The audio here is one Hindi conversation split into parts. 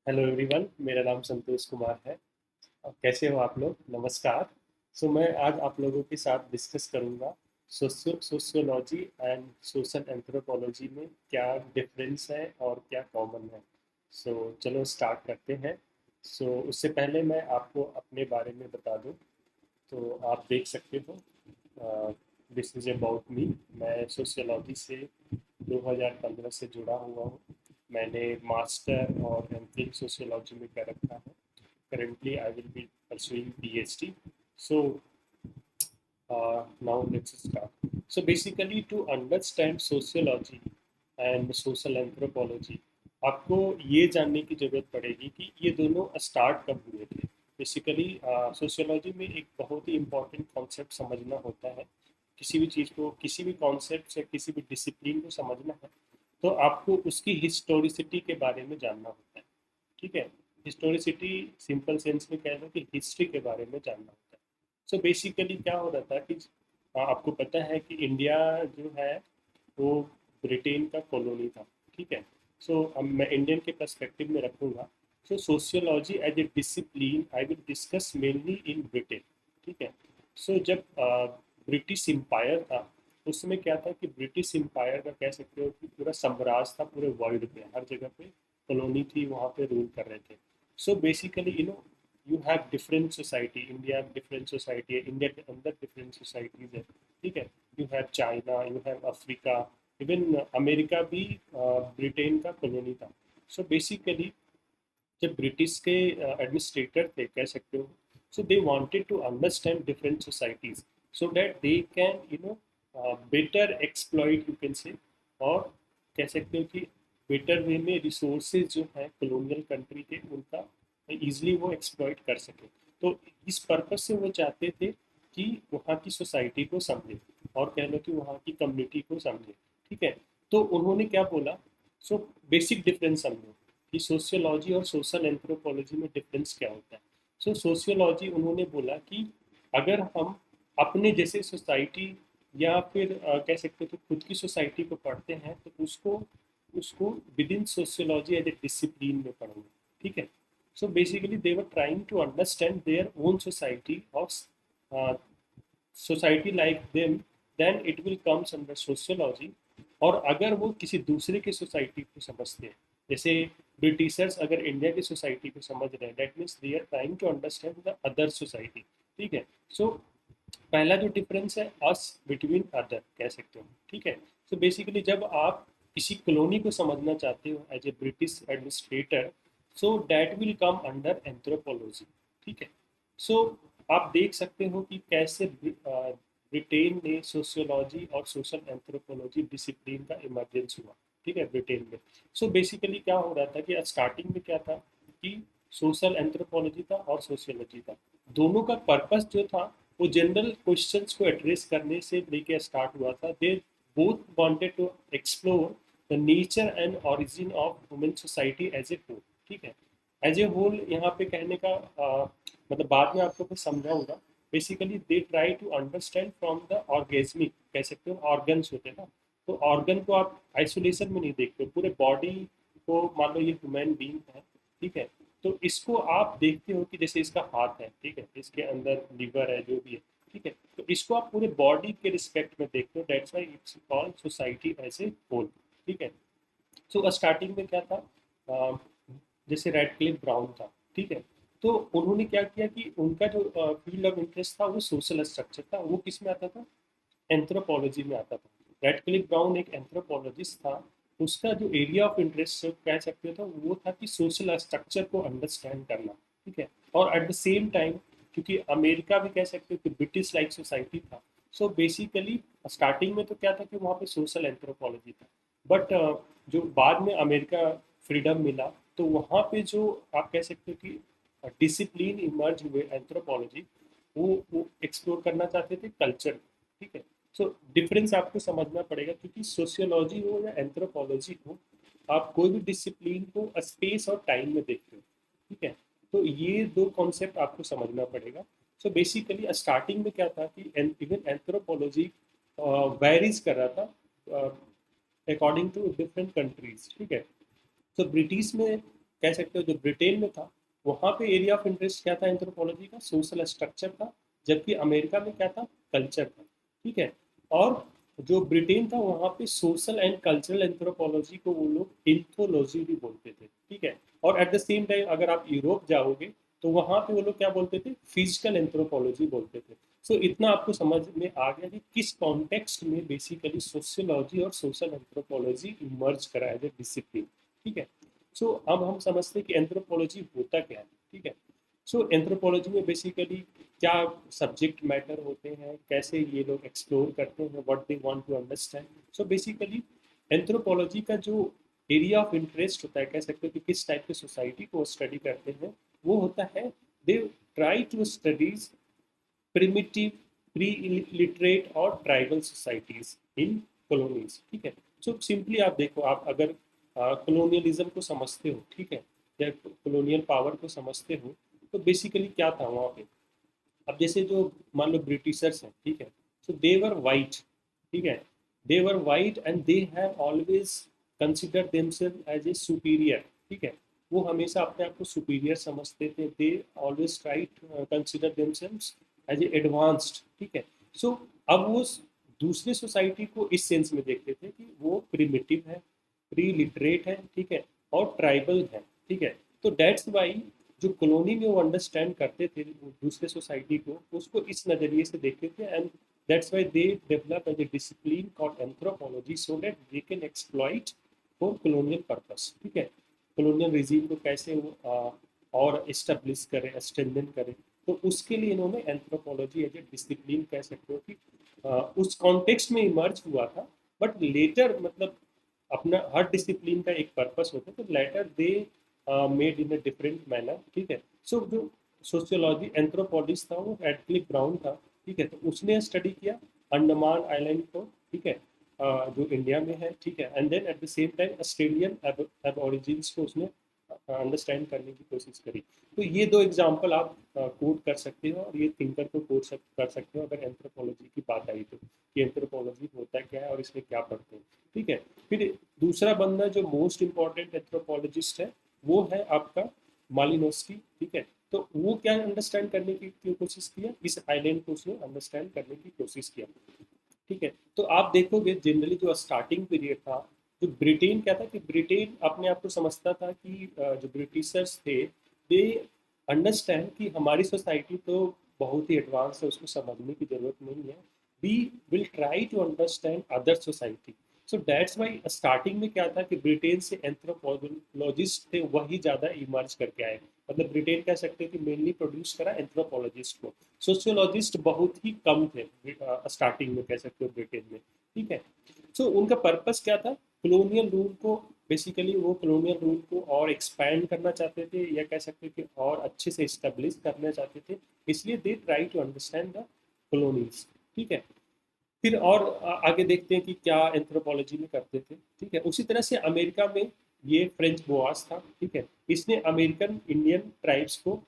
हेलो एवरीवन, मेरा नाम संतोष कुमार है। कैसे हो आप लोग? नमस्कार। मैं आज आप लोगों के साथ डिस्कस करूंगा सोशियोलॉजी एंड सोशल एंथ्रोपोलॉजी में क्या डिफरेंस है और क्या कॉमन है। चलो स्टार्ट करते हैं। उससे पहले मैं आपको अपने बारे में बता दूं। तो आप देख सकते हो, दिस इज अबाउट मी। मैं सोशियोलॉजी से 2015 से जुड़ा हुआ हूँ। मैंने मास्टर और एमफिल सोशियोलॉजी में कर रखा है। Currently, I will be pursuing PhD. So now let's start. So basically, to understand sociology and social anthropology, आपको ये जानने की जरूरत पड़ेगी कि ये दोनों स्टार्ट कब हुए थे। बेसिकली सोशियोलॉजी में एक बहुत ही इम्पोर्टेंट कॉन्सेप्ट समझना होता है। किसी भी चीज़ को, किसी भी कॉन्सेप्ट से किसी भी डिसिप्लिन को समझना है तो आपको उसकी हिस्टोरिसिटी के बारे में जानना होता है। ठीक है। हिस्टोरिसिटी सिंपल सेंस में कह लो कि हिस्ट्री के बारे में जानना होता है। बेसिकली क्या हो रहा था कि आपको पता है कि इंडिया जो है वो ब्रिटेन का कॉलोनी था। ठीक है। अब मैं इंडियन के पर्सपेक्टिव में रखूंगा। Sociology as a discipline I will discuss mainly in Britain. ठीक है। जब ब्रिटिश एम्पायर था, उसमें क्या था कि ब्रिटिश एम्पायर का कह सकते हो कि पूरा साम्राज्य था, पूरे वर्ल्ड पे हर जगह पे कॉलोनी थी, वहाँ पे रूल कर रहे थे। Basically you have different society. India different society है, इंडिया के अंदर डिफरेंट सोसाइटीज है। ठीक है। You have China, you have Africa, even America भी ब्रिटेन का कॉलोनी था। बेसिकली जब ब्रिटिश के एडमिनिस्ट्रेटर थे कह सकते हो, they wanted to understand different societies so that they can better exploit, you can say, और कह सकते हो कि बेटर वे में रिसोर्सेज जो है कॉलोनियल कंट्री के, उनका इजीली वो एक्सप्लॉइट कर सके। तो इस पर्पज से वो चाहते थे कि वहाँ की सोसाइटी को समझे, और कह लो कि वहाँ की कम्युनिटी को समझे। ठीक है। तो उन्होंने क्या बोला? बेसिक डिफरेंस समझो कि सोशियोलॉजी और सोशल एंथ्रोपोलॉजी में डिफरेंस क्या होता है। सोशियोलॉजी उन्होंने बोला कि अगर हम अपने जैसे सोसाइटी या फिर कह सकते हो तो खुद की सोसाइटी को पढ़ते हैं तो उसको उसको within sociology as a discipline में पढ़ेंगे। ठीक है। Basically they were trying to understand their own society और society like them, then it will comes under sociology. और अगर वो किसी दूसरे की सोसाइटी को समझते हैं, जैसे ब्रिटिशर्स अगर इंडिया की सोसाइटी को समझ रहे हैं, that means they are trying to understand the other society. ठीक है। सो पहला जो डिफरेंस है, अस बिटवीन अदर कह सकते हो। ठीक है। बेसिकली जब आप किसी कॉलोनी को समझना चाहते हो as a British administrator, that will come under anthropology. ठीक है। सो आप देख सकते हो कि कैसे ब्रिटेन ने सोशियोलॉजी और सोशल एंथ्रोपोलॉजी डिसिप्लिन का इमरजेंस हुआ। ठीक है, ब्रिटेन में। बेसिकली क्या हो रहा था कि स्टार्टिंग में क्या था कि सोशल एंथ्रोपोलॉजी था और सोशियोलॉजी था। दोनों का पर्पस जो था वो जनरल क्वेश्चंस को एड्रेस करने से लेके स्टार्ट हुआ था। They both wanted to explore the nature and origin of human society as a whole. ठीक है। एज ए होल यहाँ पे कहने का मतलब बाद में आपको कुछ समझाऊंगा। Basically they try to understand from the organismic, कह सकते हो ऑर्गन्स होते हैं ना। तो ऑर्गन को आप आइसोलेशन में नहीं देखते हो, पूरे बॉडी को मान लो ये ह्यूमन बीइंग है। ठीक है। तो इसको आप देखते हो कि जैसे इसका हाथ है, ठीक है, इसके अंदर लीवर है, जो भी है। ठीक है। तो इसको आप पूरे बॉडी के रिस्पेक्ट में देखते हो, that's why it's called society as a whole. ठीक है। स्टार्टिंग में क्या था, अ, जैसे रेड क्लिफ ब्राउन था। ठीक है। तो उन्होंने क्या किया कि उनका जो फील्ड ऑफ इंटरेस्ट था वो सोशल स्ट्रक्चर था। वो किस में आता था? एंथ्रोपोलॉजी में आता था। रेड क्लिफ ब्राउन एक एंथ्रोपोलॉजिस्ट था। उसका जो एरिया ऑफ इंटरेस्ट कह सकते थे वो था कि सोशल स्ट्रक्चर को अंडरस्टैंड करना। ठीक है। और एट द सेम टाइम, क्योंकि अमेरिका भी कह सकते हो कि ब्रिटिश लाइक सोसाइटी था। बेसिकली स्टार्टिंग में तो क्या था कि वहाँ पे सोशल एंथ्रोपोलॉजी था। बट जो बाद में अमेरिका फ्रीडम मिला, तो वहाँ पे जो आप कह सकते हो कि डिसिप्लिन इमर्ज हुए एंथ्रोपोलॉजी, वो एक्सप्लोर करना चाहते थे कल्चर। ठीक है। डिफरेंस आपको समझना पड़ेगा, क्योंकि सोशियोलॉजी हो या एंथ्रोपोलॉजी हो, आप कोई भी डिसिप्लिन को स्पेस और टाइम में देखते हो। ठीक है। तो ये दो कॉन्सेप्ट आपको समझना पड़ेगा। बेसिकली स्टार्टिंग में क्या था कि इवन एंथ्रोपोलॉजी वेरीज कर रहा था अकॉर्डिंग टू डिफरेंट कंट्रीज। ठीक है। ब्रिटिश में कह सकते हो जो ब्रिटेन में था, वहाँ पे एरिया ऑफ इंटरेस्ट क्या था एंथ्रोपोलॉजी का, सोशल स्ट्रक्चर था, जबकि अमेरिका में क्या था, कल्चर था। ठीक है। और जो ब्रिटेन था वहाँ पे सोशल एंड कल्चरल एंथ्रोपोलॉजी को वो लोग इंथोलॉजी भी बोलते थे। ठीक है। और एट द सेम टाइम अगर आप यूरोप जाओगे तो वहाँ पे वो लोग क्या बोलते थे, फिजिकल एंथ्रोपोलॉजी बोलते थे। सो इतना आपको समझ में आ गया कि किस कॉन्टेक्स्ट में बेसिकली सोशियोलॉजी और सोशल एंथ्रोपोलॉजी इमर्ज करा है डिसिप्लिन। ठीक है। सो अब हम समझते हैं कि एंथ्रोपोलॉजी होता क्या है। ठीक है। सो एंथ्रोपोलॉजी में बेसिकली क्या सब्जेक्ट मैटर होते हैं, कैसे ये लोग एक्सप्लोर करते हैं, what they want to understand. So basically anthropology का जो एरिया ऑफ इंटरेस्ट होता है, कह सकते हो कि किस टाइप की सोसाइटी को स्टडी करते हैं, वो होता है they try to studies primitive, pre-literate और ट्राइबल सोसाइटीज इन कॉलोनीज। ठीक है। सो सिंपली आप देखो, आप अगर कॉलोनियलिज्म को समझते हो, ठीक है, या कॉलोनियल पावर को समझते हो, तो बेसिकली क्या था वहाँ पे। अब जैसे जो मान लो ब्रिटिशर्स हैं, ठीक है, सो दे वर वाइट। ठीक है। They were white and they have always consider themselves as a superior. ठीक है। वो हमेशा अपने आप को सुपीरियर समझते थे। They always try consider themselves as a advanced. ठीक है। सो अब वो दूसरी सोसाइटी को इस सेंस में देखते थे कि वो प्रिमिटिव है, प्री लिटरेट है, ठीक है, और ट्राइबल है। ठीक है। तो डेट्स वाई जो कॉलोनी में वो अंडरस्टैंड करते थे वो दूसरे सोसाइटी को, उसको इस नज़रिए से देखते थे। And that's why they develop as a discipline called anthropology so that they can exploit for colonial purpose. ठीक है। कॉलोनियल रिजीम को कैसे वो और इस्टेब्लिश करें, स्ट्रेंथन करें, तो उसके लिए इन्होंने एंथ्रोपोलॉजी एज ए डिसिप्लिन कह सकते हो कि उस कॉन्टेक्स्ट में इमर्ज हुआ था। बट लेटर मतलब अपना हर डिसिप्लिन का एक पर्पस होता है, तो later they made in a different manner. ठीक है। सो जो सोशियोलॉजी एंथ्रोपोलॉजिस्ट था वो एडक्लिफ ब्राउन था। ठीक है। तो उसने स्टडी किया अंडमान आइलैंड को। ठीक है। जो इंडिया में है। ठीक है। And then at the same time Australian Aborigines को उसने अंडरस्टैंड करने की कोशिश करी। तो ये दो एग्जांपल आप कोट कर सकते हो, और ये थिंकर को कोट कर सकते हो अगर एंथ्रोपोलॉजी की बात आई तो, कि एंथ्रोपोलॉजी होता क्या है और इसमें क्या पढ़ते हैं। ठीक है। फिर दूसरा बंदा जो मोस्ट इम्पॉर्टेंट एंथ्रोपोलॉजिस्ट है वो है आपका मालिनोस्की। ठीक है। तो वो क्या अंडरस्टैंड करने की कोशिश किया, इस आइलैंड को उसने अंडरस्टैंड करने की कोशिश किया। ठीक है। तो आप देखोगे जनरली जो स्टार्टिंग पीरियड था, जो ब्रिटेन क्या था कि ब्रिटेन अपने आप को समझता था कि जो ब्रिटिशर्स थे दे अंडरस्टैंड कि हमारी सोसाइटी तो बहुत ही एडवांस है, उसको समझने की जरूरत नहीं है। We will try to understand other society. So that's why starting में क्या था कि ब्रिटेन से एंथ्रोपोलॉजिस्ट थे वही ज़्यादा इमर्ज करके आए। मतलब ब्रिटेन कह सकते हैं कि मेनली प्रोड्यूस करा एंथ्रोपोलॉजिस्ट को। सोशियोलॉजिस्ट बहुत ही कम थे स्टार्टिंग में, कह सकते हो ब्रिटेन में। ठीक है। सो उनका पर्पस क्या था, कॉलोनियल रूल को बेसिकली वो कॉलोनियल रूल को और एक्सपैंड करना चाहते थे, या कह सकते हैं कि और अच्छे से इस्टेब्लिश करना चाहते थे। इसलिए they try to understand the colonies. ठीक है। फिर और आगे देखते हैं कि क्या एंथ्रोपोलॉजी में करते थे। ठीक है। उसी तरह से अमेरिका में ये फ्रेंच बोआस था। ठीक है। इसने अमेरिकन इंडियन ट्राइब्स को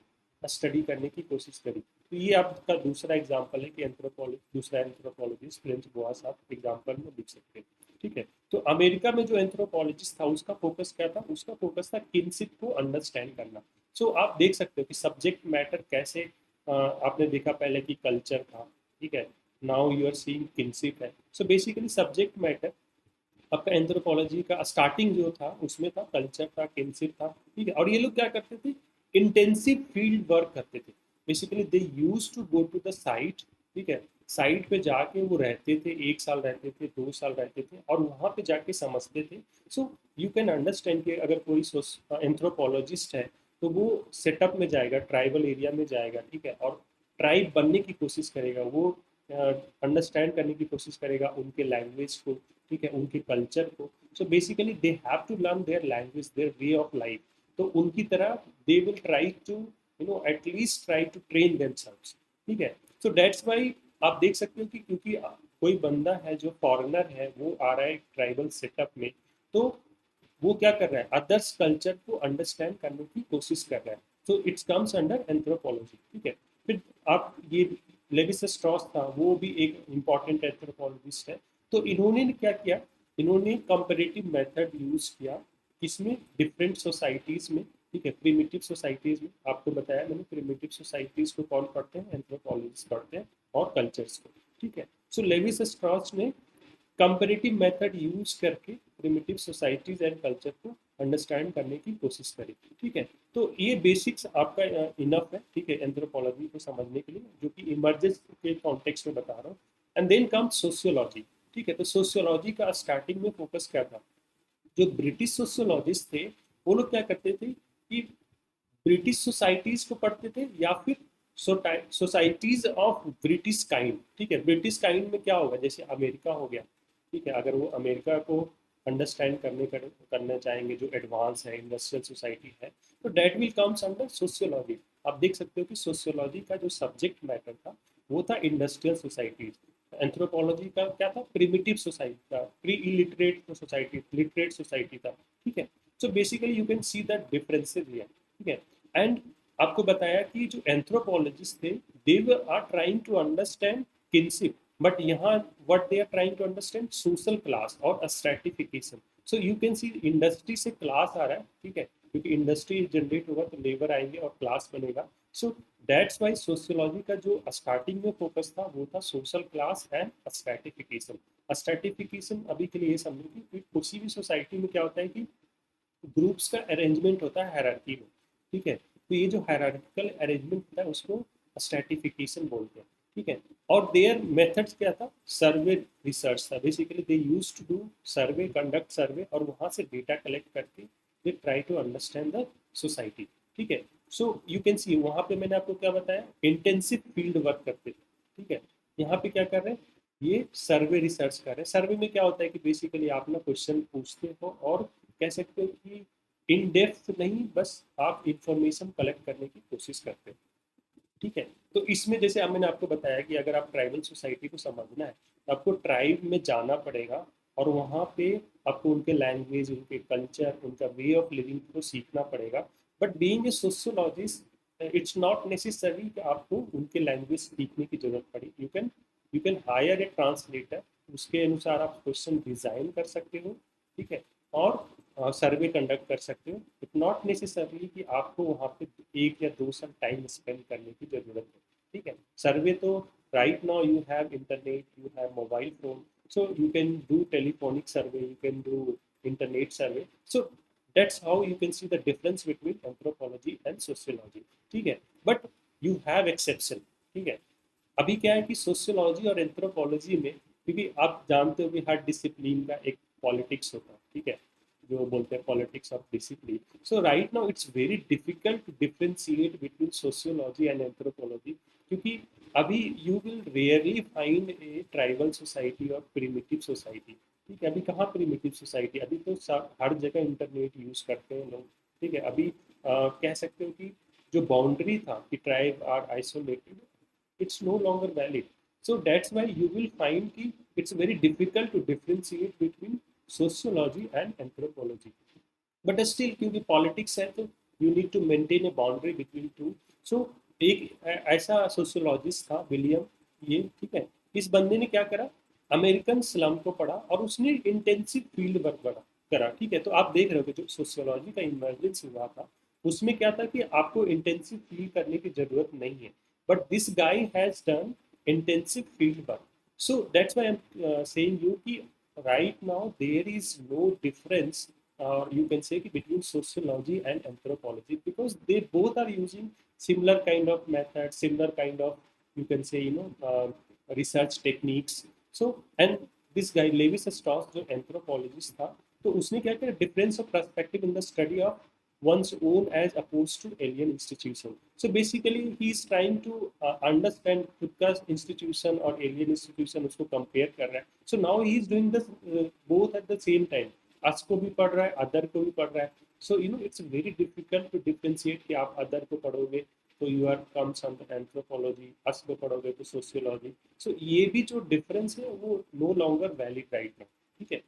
स्टडी करने की कोशिश करी। तो ये आपका दूसरा एग्जाम्पल है कि दूसरा एंथ्रोपोलॉजिस्ट फ्रेंच बोआस आप एग्जाम्पल में लिख सकते हैं। ठीक है। तो अमेरिका में जो एंथ्रोपोलॉजिस्ट था उसका फोकस क्या था, उसका फोकस था किनशिप को अंडरस्टैंड करना। सो आप देख सकते हो कि सब्जेक्ट मैटर कैसे आपने देखा पहले कि कल्चर था। ठीक है। Now you are seeing kinship है। सो बेसिकली सब्जेक्ट मैटर आपका एंथ्रोपोलॉजी का स्टार्टिंग जो था उसमें था, कल्चर था, किनशिप था। ठीक है। और ये लोग क्या करते थे, इंटेंसिव फील्ड वर्क करते थे। Basically they use to go to the site. ठीक है। साइट पे जाके वो रहते थे, 1 साल रहते थे, 2 साल रहते थे, और वहाँ पे जाके समझते थे। सो यू कैन अंडरस्टैंड कि अगर कोई एंथ्रोपोलॉजिस्ट है तो वो सेटअप में जाएगा, ट्राइबल एरिया में जाएगा। ठीक है। और ट्राइब बनने की कोशिश करेगा, वो अंडरस्टैंड करने की कोशिश करेगा उनके लैंग्वेज को। ठीक है। उनके कल्चर को। So basically they have to learn their language, their way of life. तो उनकी तरह they will try to at least try to train themselves. ठीक है। सो दैट्स वाई आप देख सकते हो कि क्योंकि कोई बंदा है जो फॉरेनर है वो आ रहा है ट्राइबल सेटअप में, तो वो क्या कर रहा है, अदर्स कल्चर को अंडरस्टैंड करने की कोशिश कर रहा है। So it's comes under anthropology. ठीक है। फिर आप ये लेविस स्ट्रॉस था, वो भी एक इम्पॉर्टेंट एंथ्रोपोलॉजिस्ट है। तो इन्होंने क्या किया, इन्होंने कंपेरेटिव मेथड यूज किया, किसमें, डिफरेंट सोसाइटीज में। ठीक है। प्रिमिटिव सोसाइटीज में आपको बताया मैंने, प्रिमिटिव सोसाइटीज को कौन पढ़ते हैं, एंथ्रोपोलॉजिस्ट पढ़ते हैं, और कल्चर्स को। ठीक है। सो लेविस स्ट्रॉस ने कंपैरेटिव मेथड यूज करके प्रिमिटिव सोसाइटीज एंड कल्चर को अंडरस्टैंड करने की कोशिश करी। ठीक है। तो ये बेसिक्स आपका इनफ है, ठीक है, एंथ्रोपोलॉजी को समझने के लिए, जो कि इमर्जेंस के कॉन्टेक्स्ट में बता रहा हूँ। And then come sociology. ठीक है। तो सोशियोलॉजी का स्टार्टिंग में फोकस क्या था, जो ब्रिटिश सोशियोलॉजिस्ट थे वो लोग क्या करते थे कि ब्रिटिश सोसाइटीज को पढ़ते थे, या फिर सोसाइटीज ऑफ ब्रिटिश काइंड। ठीक है। ब्रिटिश काइंड में क्या होगा, जैसे अमेरिका हो गया। ठीक है। अगर वो अमेरिका को अंडरस्टैंड करना चाहेंगे, जो एडवांस है, इंडस्ट्रियल सोसाइटी है, तो that will comes under sociology. आप देख सकते हो कि सोशियोलॉजी का जो सब्जेक्ट मैटर था वो था इंडस्ट्रियल सोसाइटीज। एंथ्रोपोलॉजी का क्या था, प्रिमिटिव सोसाइटी था, pre illiterate society, literate society था। ठीक है। So basically you can see the differences here. ठीक है। एंड आपको बताया कि जो एंथ्रोपोलॉजिस्ट थे they are trying to understand kinship, but यहाँ what they are trying to understand social class और stratification. So you can see industry से क्लास आ रहा है। ठीक है। क्योंकि इंडस्ट्री जनरेट होगा तो लेबर आएंगे और क्लास बनेगा। सो दैट्स वाई सोशियोलॉजी का जो स्टार्टिंग में फोकस था वो था social class and stratification. Stratification अभी के लिए ये समझो कि किसी भी सोसाइटी में क्या होता है कि ग्रुप्स का अरेंजमेंट होता है हायरार्की में। ठीक है। तो ये जो हायरार्किकल अरेंजमेंट होता है उसको स्ट्रैटिफिकेशन बोलते हैं। ठीक है। और देयर मेथड्स क्या था, सर्वे रिसर्च था। Basically they used to do survey, conduct survey, और वहां से डेटा कलेक्ट करके they try to understand the society. ठीक है। सो यू कैन सी वहां पे मैंने आपको क्या बताया, इंटेंसिव फील्ड वर्क करते थे। ठीक है। यहाँ पे क्या कर रहे हैं, ये सर्वे रिसर्च कर रहे हैं। सर्वे में क्या होता है कि बेसिकली आप ना क्वेश्चन पूछते हो और कह सकते हो कि इन डेप्थ नहीं, बस आप इंफॉर्मेशन कलेक्ट करने की कोशिश करते हो। ठीक है। तो इसमें जैसे अब मैंने आपको बताया कि अगर आप ट्राइबल सोसाइटी को समझना है तो आपको ट्राइब में जाना पड़ेगा, और वहाँ पे आपको उनके लैंग्वेज, उनके कल्चर, उनका वे ऑफ लिविंग को सीखना पड़ेगा। But being a sociologist it's not necessary कि आपको उनके लैंग्वेज सीखने की जरूरत पड़े। You can hire A translator, उसके अनुसार आप क्वेश्चन डिजाइन कर सकते हो। ठीक है। और सर्वे कंडक्ट कर सकते हो। इट नॉट नेसेसरली कि आपको वहाँ पे 1 या 2 साल टाइम स्पेंड करने की जरूरत है। ठीक है। सर्वे तो right now you have internet, you have mobile phone, so you can do telephonic survey, you can do internet survey. So that's how you can see the difference between anthropology and sociology. ठीक है। but you have exception। ठीक है। अभी क्या है कि सोशियोलॉजी और एंथ्रोपोलॉजी में, क्योंकि आप जानते हो कि हर डिसिप्लिन का एक पॉलिटिक्स होता है। ठीक है। जो बोलते हैं politics of discipline. So right now it's very difficult to differentiate between sociology and anthropology, क्योंकि अभी you will rarely find a tribal society और प्रिमिटिव सोसाइटी। ठीक है। अभी कहाँ प्रिमिटिव सोसाइटी, अभी तो हर जगह इंटरनेट यूज करते हैं लोग। ठीक है। अभी कह सकते हो कि जो बाउंड्री था कि tribe are isolated, it's no longer valid. So that's why you will find कि it's very difficult to differentiate between sociology and anthropology. But still क्योंकि पॉलिटिक्स है तो you need to maintain a boundary between two. So एक ऐसा सोशियोलॉजिस्ट था विलियम, ये, ठीक है, इस बंदे ने क्या करा, अमेरिकन स्लम को पढ़ा और उसने इंटेंसिव फील्ड वर्क करा। ठीक है। तो आप देख रहे हो कि जो सोशियोलॉजी का इमर्जेंस हुआ था उसमें क्या था कि आपको इंटेंसिव फील करने की जरूरत नहीं है, but this guy has done intensive field work. So that's why I'm saying you ki right now there is no difference, you can say ki between sociology and anthropology, because they both are using similar kind of methods, similar kind of, you can say, research techniques. So and this guy Lewis Strauss जो anthropologist था, तो उसने क्या किया, difference of perspective in the study of one's own as opposed to alien institution. So basically he is trying to understand खुद का institution और alien institution उसको compare कर रहा है. So now he is doing this both at the same time. us को भी पढ़ रहा है, other को भी पढ़ रहा है. So it's very difficult to differentiate कि आप other को पढ़ोगे तो you are comes under anthropology, us को पढ़ोगे तो sociology. So ये भी जो difference है वो no longer valid right now. ठीक है.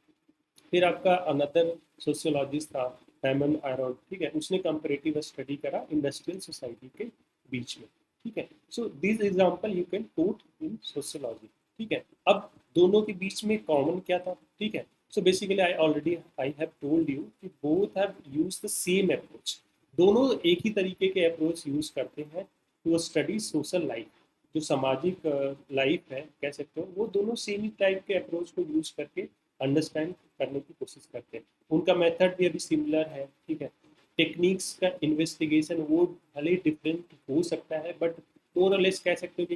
फिर आपका अनदर सोशियोलॉजिस्ट था हेमन आयरन। ठीक है। उसने कंपैरेटिव स्टडी करा इंडस्ट्रियल सोसाइटी के बीच में। ठीक है। So this example you can coat in sociology. ठीक है। अब दोनों के बीच में कॉमन क्या था, ठीक है। So basically I have told you कि both have used the same approach. दोनों एक ही तरीके के अप्रोच यूज करते हैं टू स्टडी सोशल लाइफ। जो सामाजिक लाइफ है कह सकते हो, वो दोनों सेम ही टाइप के अप्रोच को यूज करके अंडरस्टैंड करने की कोशिश करते हैं। उनका मेथड भी अभी सिमिलर है, ठीक है। टेक्निक्स का इन्वेस्टिगेशन वो भले डिफरेंट हो सकता है, बट मोर और लेस कह सकते हो कि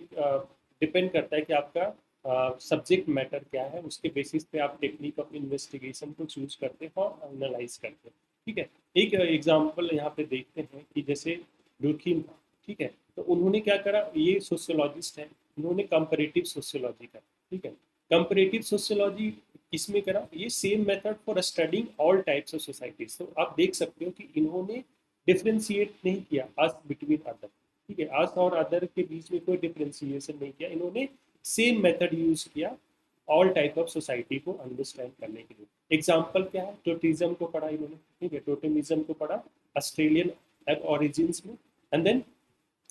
डिपेंड करता है कि आपका सब्जेक्ट मैटर क्या है, उसके बेसिस पे आप टेक्निक ऑफ इन्वेस्टिगेशन को चूज करते हैं और एनालाइज करते हैं, ठीक है। एक एग्जांपल यहाँ पे देखते हैं कि जैसे डुर्खीम था, ठीक है। तो उन्होंने क्या करा, ये सोशियोलॉजिस्ट है, उन्होंने कंपैरेटिव सोशियोलॉजी करा, ठीक है। कंपैरेटिव सोशियोलॉजी किसमें करा, ये same method for studying all types of societies. तो आप देख सकते हो कि इन्होंने डिफ्रेंशिएट नहीं किया अस बिटवीन अदर, ठीक है। अस और अदर के बीच में कोई डिफ्रेंशिएशन नहीं किया, इन्होंने सेम मेथड यूज किया ऑल टाइप ऑफ सोसाइटी को अंडरस्टैंड करने के लिए। एग्जाम्पल क्या है, टोटिज्म को पढ़ा इन्होंने, ठीक है, टोटेमिज्म को पढ़ा ऑस्ट्रेलियन ओरिजिन्स में। एंड देन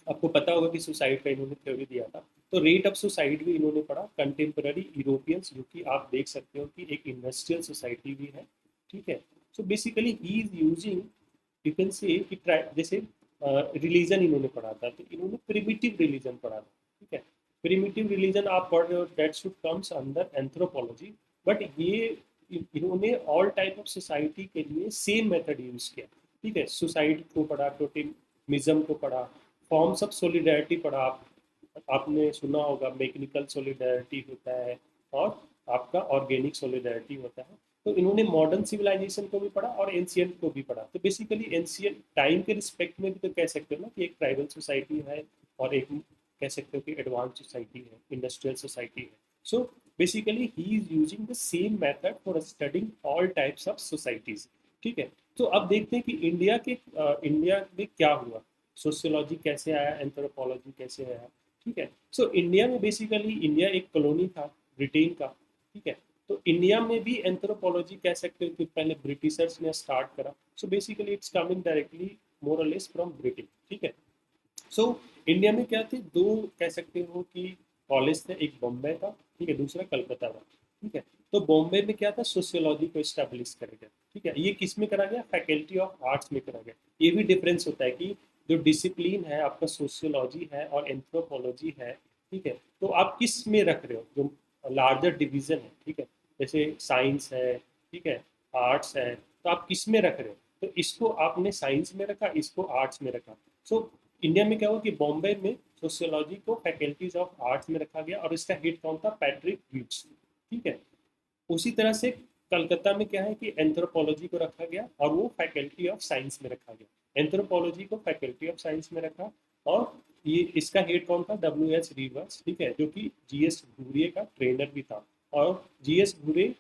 आपको पता होगा कि सुसाइड का इन्होंने थ्योरी दिया था। तो रेट ऑफ सुसाइड भी इन्होंने पढ़ा कंटेम्पररी यूरोपियंस, जो कि आप देख सकते हो कि एक इंडस्ट्रियल सोसाइटी भी है, ठीक है। So basically he is using, you can से कि जैसे रिलीजन इन्होंने पढ़ा था, तो इन्होंने प्रिमिटिव रिलीजन पढ़ा था, ठीक है। प्रिमिटिव रिलीजन आप पढ़ रहे हो, that should comes under anthropology. But ये इन्होंने ऑल टाइप ऑफ सोसाइटी के लिए सेम मेथड यूज किया, ठीक है। सुसाइड को पढ़ा, टोटेमिज्म को पढ़ा, फॉर्म्स ऑफ सोलिडारिटी पढ़ा। आपने सुना होगा मैकेनिकल सोलिडारिटी होता है और आपका ऑर्गेनिक सोलिडारिटी होता है। तो इन्होंने मॉडर्न सिविलाइजेशन को भी पढ़ा और एंशियंट को भी पढ़ा। तो बेसिकली एंशियंट टाइम के रिस्पेक्ट में भी तो कह सकते हो ना कि एक ट्राइबल सोसाइटी है और एक कह सकते हो कि एडवांस सोसाइटी है, इंडस्ट्रियल सोसाइटी है। So basically he is using the same method for studying all types of societies, ठीक है। तो अब देखते हैं कि इंडिया में क्या हुआ, सोशियोलॉजी कैसे आया, एंथ्रोपोलॉजी कैसे आया, ठीक है। सो इंडिया में बेसिकली, इंडिया एक कॉलोनी था ब्रिटेन का, ठीक है। तो इंडिया में भी एंथ्रोपोलॉजी कह सकते हो कि पहले ब्रिटिशर्स ने स्टार्ट करा। So basically it's coming directly more or less from Britain, ठीक है। सो इंडिया में क्या थे, दो कह सकते हो कि कॉलेज थे, एक बॉम्बे था, ठीक है, दूसरा कलकत्ता था, ठीक है। तो बॉम्बे में क्या था, सोशियोलॉजी को इस्टेब्लिश करा गया, ठीक है। ये किस में करा गया, फैकल्टी ऑफ आर्ट्स में करा गया। ये भी डिफरेंस होता है कि जो डिसिप्लिन है आपका सोशियोलॉजी है और एंथ्रोपोलॉजी है, ठीक है। तो आप किस में रख रहे हो, जो लार्जर डिवीजन है, ठीक है। जैसे साइंस है, ठीक है, आर्ट्स है, तो आप किस में रख रहे हो। तो इसको आपने साइंस में रखा, इसको आर्ट्स में रखा। सो इंडिया में क्या हुआ कि बॉम्बे में सोशियोलॉजी को फैकल्टीज ऑफ आर्ट्स में रखा गया और इसका हेड कौन था, पैट्रिक व्यूट्स, ठीक है। उसी तरह से कलकत्ता में क्या है कि एंथ्रोपोलॉजी को रखा गया और वो फैकल्टी ऑफ साइंस में रखा गया। एंथ्रोपोलॉजी को फैकल्टी ऑफ साइंस में रखा और ये इसका हेड कौन था, WH रिवर्स, ठीक है, जो कि GS भूरिये का ट्रेनर भी था। और GS भूरे,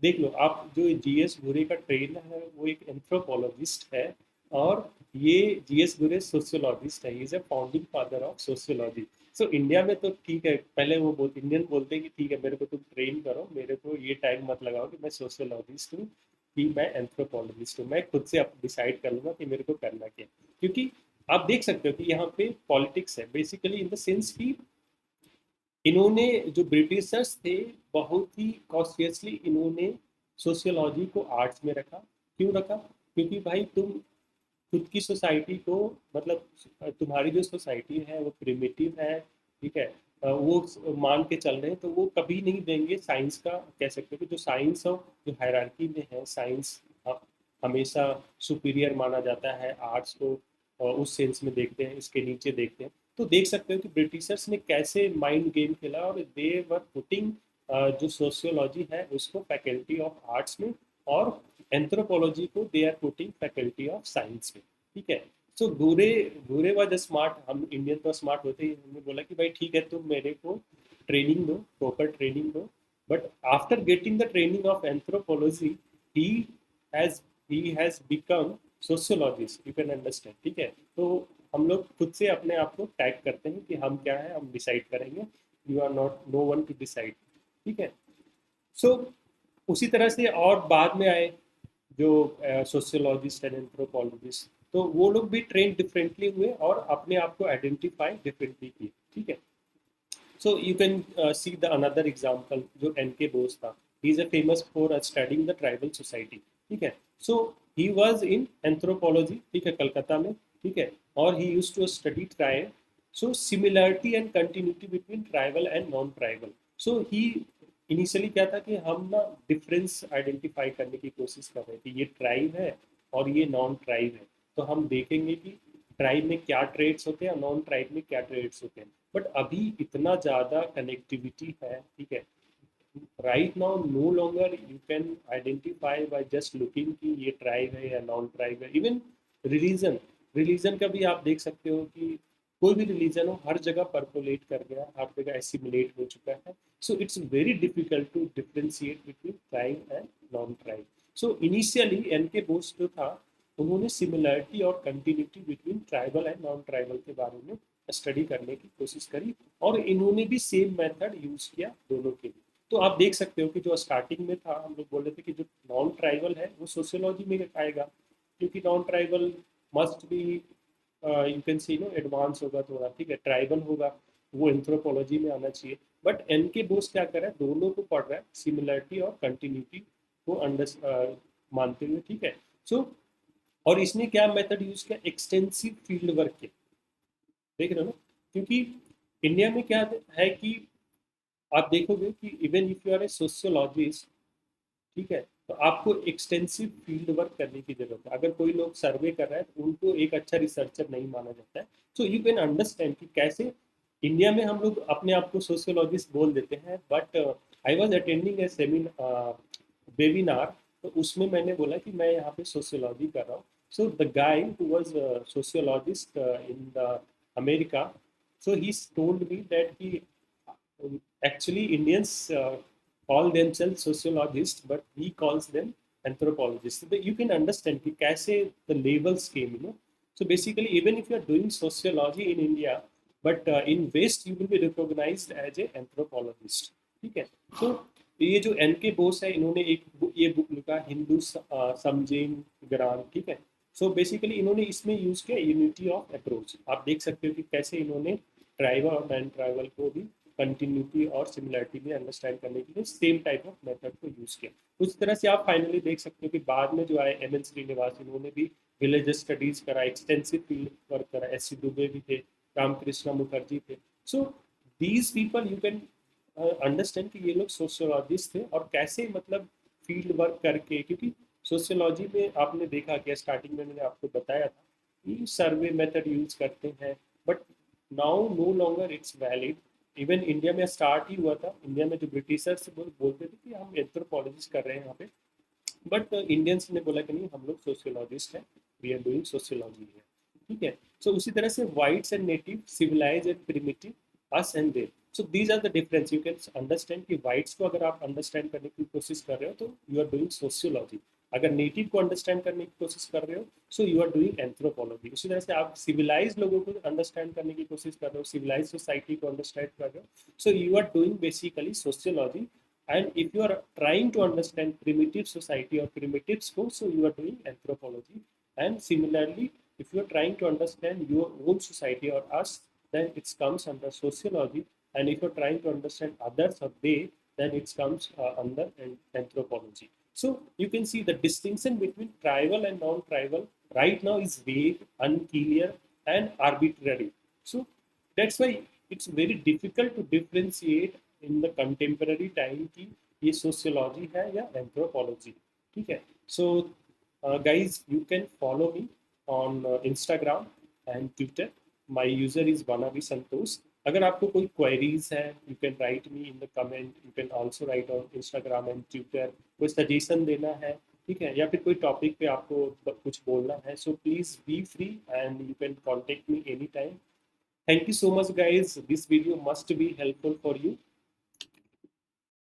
देख लो आप, जो GS भूरे का ट्रेनर है वो एक एंथ्रोपोलॉजिस्ट है और ये GS भूरे सोशियोलॉजिस्ट है, is a founding father of sociology. So India में तो ठीक है, पहले वो इंडियन बोलते हैं कि ठीक है मेरे को तुम ट्रेन करो, मेरे को ये टाइम मत लगाओ कि मैं सोशियोलॉजिस्ट हूँ कि मैं एंथ्रोपोलॉजिस्ट हूँ, मैं खुद से अब डिसाइड कर लूँगा कि मेरे को करना क्या है। क्योंकि आप देख सकते हो कि यहाँ पे पॉलिटिक्स है बेसिकली, इन द सेंस कि इन्होंने, जो ब्रिटिशर्स थे, बहुत ही कॉन्शियसली इन्होंने सोशियोलॉजी को आर्ट्स में रखा। क्यों रखा, क्योंकि भाई तुम खुद की सोसाइटी को, मतलब तुम्हारी जो सोसाइटी है वो प्रिमिटिव है, ठीक है, वो मान के चल रहे हैं, तो वो कभी नहीं देंगे साइंस का, कह सकते हो कि जो साइंस हो, जो हायरार्की में है साइंस हमेशा सुपीरियर माना जाता है आर्ट्स को, उस सेंस में देखते हैं, इसके नीचे देखते हैं। तो देख सकते हो कि ब्रिटिशर्स ने कैसे माइंड गेम खेला और दे वर पुटिंग जो सोशियोलॉजी है उसको फैकल्टी ऑफ आर्ट्स में और एंथ्रोपोलॉजी को they are putting faculty of science में, ठीक है। So Ghurye Ghurye was smart, हम इंडियन तो स्मार्ट होते ही, हमने बोला कि भाई ठीक है तुम मेरे को ट्रेनिंग दो, प्रॉपर ट्रेनिंग दो। But after getting the training of anthropology, he has he has become sociologist, you can understand, ठीक है। तो हम लोग खुद से अपने आप को टैग करते हैं कि हम क्या है, हम डिसाइड करेंगे, you are not no one to decide, ठीक है। सो उसी तरह से और बाद में आए जो सोशियोलॉजिस्ट एंड एंथ्रोपोलॉजिस्ट, तो वो लोग भी ट्रेन डिफरेंटली हुए और अपने आप को आइडेंटिफाई डिफरेंटली किए, ठीक है। सो you can see the another example जो NK बोस था, he is a famous for studying the tribal society, ठीक है। सो ही वॉज इन एंथ्रोपोलॉजी, ठीक है, कलकत्ता में, ठीक है, और he use to study tribe, so similarity and continuity between tribal and non tribal. So he initially क्या था कि हम ना डिफरेंस आइडेंटिफाई करने की कोशिश कर रहे थे, ये ट्राइब है और ये नॉन ट्राइब है, तो हम देखेंगे कि ट्राइब में क्या ट्रेड्स होते हैं और नॉन ट्राइब में क्या ट्रेड्स होते हैं। बट अभी इतना ज़्यादा कनेक्टिविटी है, ठीक है, right now no longer you can identify by just looking कि ये ट्राइब है या नॉन ट्राइब है। इवन रिलीजन, रिलीजन का भी आप देख सकते हो कि कोई भी रिलीजन हो हर जगह परकोलेट कर गया, हर जगह एसिमिलेट हो चुका है। So it's very difficult to differentiate between tribe and non tribe. So initially N K Bose जो था, उन्होंने सिमिलरिटी और continuity between tribal and non tribal के बारे में स्टडी करने की कोशिश करी, और इन्होंने भी सेम मेथड यूज किया दोनों के लिए। तो आप देख सकते हो कि जो स्टार्टिंग में था हम लोग बोल रहे थे कि जो नॉन ट्राइबल है वो सोशियोलॉजी में आएगा, क्योंकि non tribal must be you can see no advance होगा थोड़ा, ठीक है, ट्राइबल होगा वो एंथ्रोपोलॉजी में आना चाहिए। बट एन के बोस क्या कर रहा है, दोनों को पढ़ रहा है, सिमिलरिटी और कंटिन्यूटी को मानते हुए, ठीक है। सो और इसने क्या मेथड यूज किया, एक्सटेंसिव फील्ड वर्क किया, देख रहे हो ना, क्योंकि इंडिया में क्या है कि आप देखोगे कि even if you are a sociologist, ठीक है, तो आपको एक्सटेंसिव फील्ड वर्क करने की जरूरत है। अगर कोई लोग सर्वे कर रहा है तो उनको एक अच्छा रिसर्चर नहीं माना जाता है। सो यू कैन अंडरस्टैंड कि कैसे इंडिया में हम लोग अपने आप को सोशियोलॉजिस्ट बोल देते हैं। But I was attending A webinar, तो उसमें मैंने बोला कि मैं यहाँ पे सोशियोलॉजी कर रहा हूँ। So the guy who was sociologist in the America, so he's told me that he actually Indians call themselves sociologists, but he calls them anthropologists. So that you can understand कि कैसे the labels came, you know. So basically, even if you are doing sociology in India, but in West you will be recognized as a anthropologist, ठीक है। तो ये जो एन के बोस है, इन्होंने एक ये बुक लिखा हिंदू समझें ग्राम, ठीक है। सो बेसिकली इन्होंने इसमें यूज किया यूनिटी ऑफ अप्रोच। आप देख सकते हो कि कैसे इन्होंने ट्राइबल और नॉन ट्राइबल को भी कंटिन्यूटी और सिमिलरिटी में अंडरस्टैंड करने के लिए सेम टाइप ऑफ मेथड को यूज किया। उस तरह से आप फाइनली देख सकते हो कि बाद में जो आए एम एन श्रीनिवास, इन्होंने भी विलेज स्टडीज करा, एक्सटेंसिव फील्ड वर्क करा, एस सी दुबे भी थे, रामकृष्ण मुखर्जी थे। So these people you can understand कि ये लोग सोशियोलॉजिस्ट थे और कैसे मतलब फील्ड वर्क करके, क्योंकि सोशियोलॉजी में आपने देखा कि स्टार्टिंग में मैंने आपको बताया था कि सर्वे मेथड यूज करते हैं, but now no longer it's valid. Even India में स्टार्ट ही हुआ था, इंडिया में जो ब्रिटिशर्स बोलते थे कि हम एंथ्रोपोलॉजिस्ट कर रहे हैं यहाँ पे, बट इंडियंस ने बोला कि नहीं, हम लोग सोशियोलॉजिस्ट हैं, वी आर डूइंग सोशियोलॉजी है, ठीक है। सो उसी तरह से whites and native, civilize and primitive, us and they. So these are the difference. You can understand कि वाइट्स को अगर आप अंडरस्टैंड करने की कोशिश कर रहे हो तो यू आर डूइंग सोशियोलॉजी, अगर नेटिव को अंडरस्टैंड करने की कोशिश कर रहे हो so you are doing anthropology. उसी तरह से आप सिविलाइज लोगों को अंडरस्टैंड करने की कोशिश कर रहे हो, सिविलाइज सोसाइटी को अंडरस्टैंड कर रहे हो, so you are doing basically sociology. And if you are trying to understand primitive society or primitives go, so you are doing anthropology. And similarly, if you are trying to understand your own society or us, then it comes under sociology. And if you are trying to understand others or they, then it comes under anthropology. So you can see the distinction between tribal and non-tribal right now is vague, unclear, and arbitrary. So that's why it's very difficult to differentiate in the contemporary time की ये सोशियोलॉजी है या एंथ्रोपोलॉजी, ठीक है। So guys you can follow me on Instagram and Twitter, my user is Banavi Santosh. अगर आपको कोई क्वेरीज है you can write me in the comment, you can also write on Instagram and Twitter. कोई सजेशन देना है, ठीक है, या फिर कोई टॉपिक पे आपको कुछ बोलना है, so please be free and you can contact me any time. Thank you so much, guys. This video must be helpful for you.